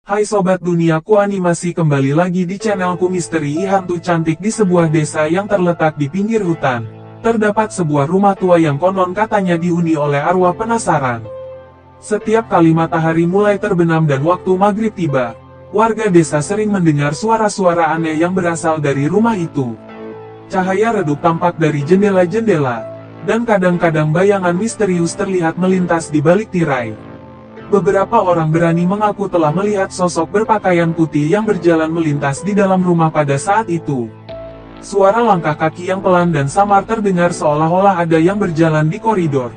Hai Sobat Duniaku Animasi, kembali lagi di channelku Misteri Hantu Cantik. Di sebuah desa yang terletak di pinggir hutan, terdapat sebuah rumah tua yang konon katanya dihuni oleh arwah penasaran. Setiap kali matahari mulai terbenam dan waktu maghrib tiba, warga desa sering mendengar suara-suara aneh yang berasal dari rumah itu. Cahaya redup tampak dari jendela-jendela, dan kadang-kadang bayangan misterius terlihat melintas di balik tirai. Beberapa orang berani mengaku telah melihat sosok berpakaian putih yang berjalan melintas di dalam rumah pada saat itu. Suara langkah kaki yang pelan dan samar terdengar seolah-olah ada yang berjalan di koridor.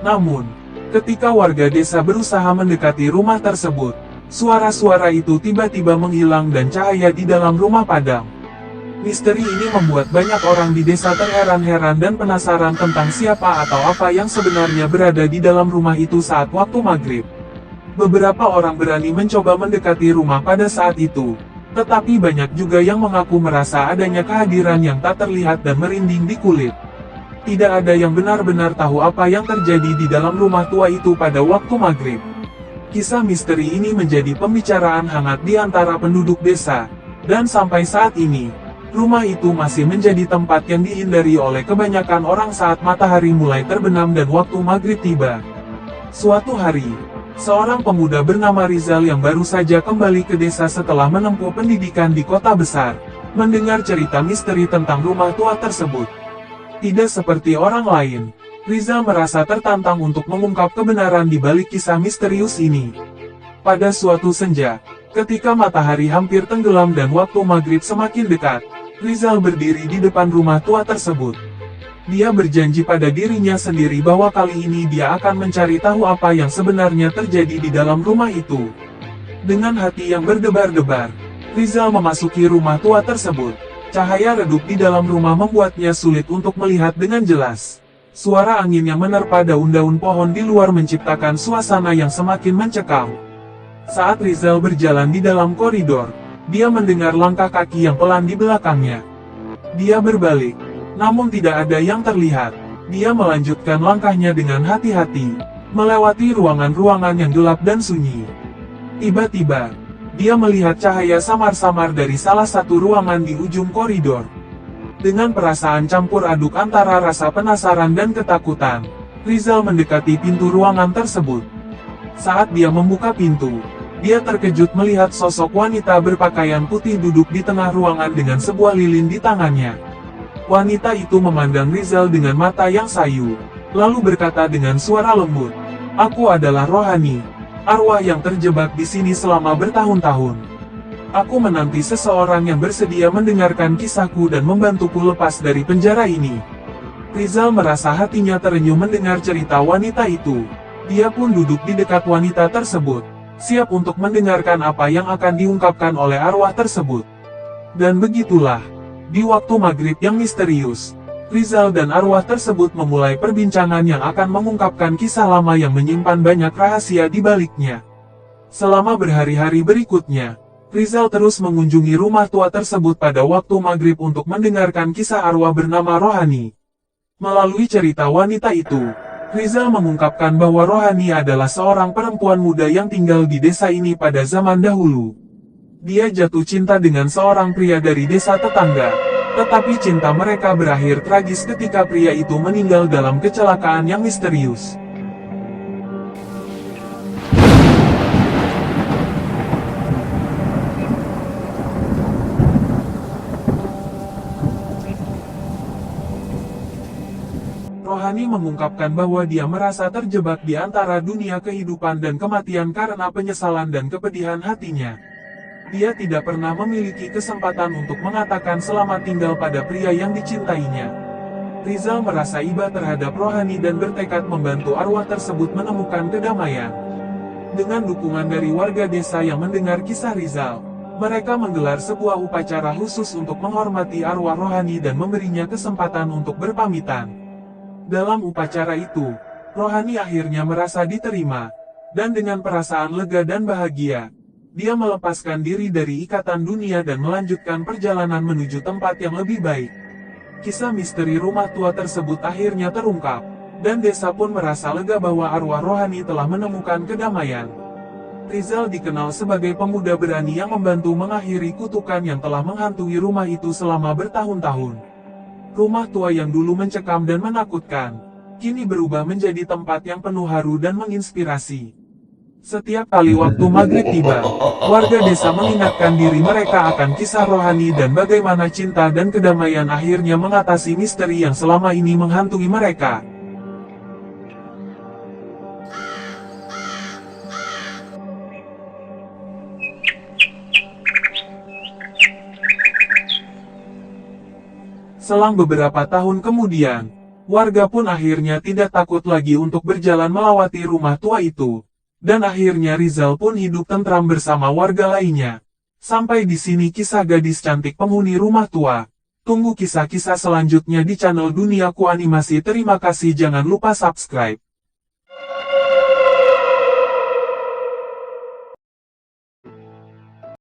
Namun, ketika warga desa berusaha mendekati rumah tersebut, suara-suara itu tiba-tiba menghilang dan cahaya di dalam rumah padam. Misteri ini membuat banyak orang di desa terheran-heran dan penasaran tentang siapa atau apa yang sebenarnya berada di dalam rumah itu saat waktu maghrib. Beberapa orang berani mencoba mendekati rumah pada saat itu, tetapi banyak juga yang mengaku merasa adanya kehadiran yang tak terlihat dan merinding di kulit. Tidak ada yang benar-benar tahu apa yang terjadi di dalam rumah tua itu pada waktu maghrib. Kisah misteri ini menjadi pembicaraan hangat di antara penduduk desa, dan sampai saat ini, rumah itu masih menjadi tempat yang dihindari oleh kebanyakan orang saat matahari mulai terbenam dan waktu maghrib tiba. Suatu hari, seorang pemuda bernama Rizal yang baru saja kembali ke desa setelah menempuh pendidikan di kota besar, mendengar cerita misteri tentang rumah tua tersebut. Tidak seperti orang lain, Rizal merasa tertantang untuk mengungkap kebenaran di balik kisah misterius ini. Pada suatu senja, ketika matahari hampir tenggelam dan waktu maghrib semakin dekat, Rizal berdiri di depan rumah tua tersebut. Dia berjanji pada dirinya sendiri bahwa kali ini dia akan mencari tahu apa yang sebenarnya terjadi di dalam rumah itu. Dengan hati yang berdebar-debar, Rizal memasuki rumah tua tersebut. Cahaya redup di dalam rumah membuatnya sulit untuk melihat dengan jelas. Suara angin yang menerpa daun-daun pohon di luar menciptakan suasana yang semakin mencekam. Saat Rizal berjalan di dalam koridor, dia mendengar langkah kaki yang pelan di belakangnya. Dia berbalik, namun tidak ada yang terlihat. Dia melanjutkan langkahnya dengan hati-hati, melewati ruangan-ruangan yang gelap dan sunyi. Tiba-tiba, dia melihat cahaya samar-samar dari salah satu ruangan di ujung koridor. Dengan perasaan campur aduk antara rasa penasaran dan ketakutan, Rizal mendekati pintu ruangan tersebut. Saat dia membuka pintu, dia terkejut melihat sosok wanita berpakaian putih duduk di tengah ruangan dengan sebuah lilin di tangannya. Wanita itu memandang Rizal dengan mata yang sayu, lalu berkata dengan suara lembut, "Aku adalah rohani, arwah yang terjebak di sini selama bertahun-tahun. Aku menanti seseorang yang bersedia mendengarkan kisahku dan membantuku lepas dari penjara ini." Rizal merasa hatinya terenyuh mendengar cerita wanita itu. Dia pun duduk di dekat wanita tersebut, siap untuk mendengarkan apa yang akan diungkapkan oleh arwah tersebut. Dan begitulah, di waktu maghrib yang misterius, Rizal dan arwah tersebut memulai perbincangan yang akan mengungkapkan kisah lama yang menyimpan banyak rahasia di baliknya. Selama berhari-hari berikutnya, Rizal terus mengunjungi rumah tua tersebut pada waktu maghrib untuk mendengarkan kisah arwah bernama Rohani. Melalui cerita wanita itu, Rizal mengungkapkan bahwa Rohani adalah seorang perempuan muda yang tinggal di desa ini pada zaman dahulu. Dia jatuh cinta dengan seorang pria dari desa tetangga, tetapi cinta mereka berakhir tragis ketika pria itu meninggal dalam kecelakaan yang misterius. Rohani mengungkapkan bahwa dia merasa terjebak di antara dunia kehidupan dan kematian karena penyesalan dan kepedihan hatinya. Dia tidak pernah memiliki kesempatan untuk mengatakan selamat tinggal pada pria yang dicintainya. Rizal merasa iba terhadap Rohani dan bertekad membantu arwah tersebut menemukan kedamaian. Dengan dukungan dari warga desa yang mendengar kisah Rizal, mereka menggelar sebuah upacara khusus untuk menghormati arwah Rohani dan memberinya kesempatan untuk berpamitan. Dalam upacara itu, Rohani akhirnya merasa diterima, dan dengan perasaan lega dan bahagia, dia melepaskan diri dari ikatan dunia dan melanjutkan perjalanan menuju tempat yang lebih baik. Kisah misteri rumah tua tersebut akhirnya terungkap, dan desa pun merasa lega bahwa arwah rohani telah menemukan kedamaian. Rizal dikenal sebagai pemuda berani yang membantu mengakhiri kutukan yang telah menghantui rumah itu selama bertahun-tahun. Rumah tua yang dulu mencekam dan menakutkan, kini berubah menjadi tempat yang penuh haru dan menginspirasi. Setiap kali waktu maghrib tiba, warga desa mengingatkan diri mereka akan kisah rohani dan bagaimana cinta dan kedamaian akhirnya mengatasi misteri yang selama ini menghantui mereka. Selang beberapa tahun kemudian, warga pun akhirnya tidak takut lagi untuk berjalan melewati rumah tua itu. Dan akhirnya Rizal pun hidup tentram bersama warga lainnya. Sampai di sini kisah gadis cantik penghuni rumah tua. Tunggu kisah-kisah selanjutnya di channel Duniaku Animasi. Terima kasih, jangan lupa subscribe.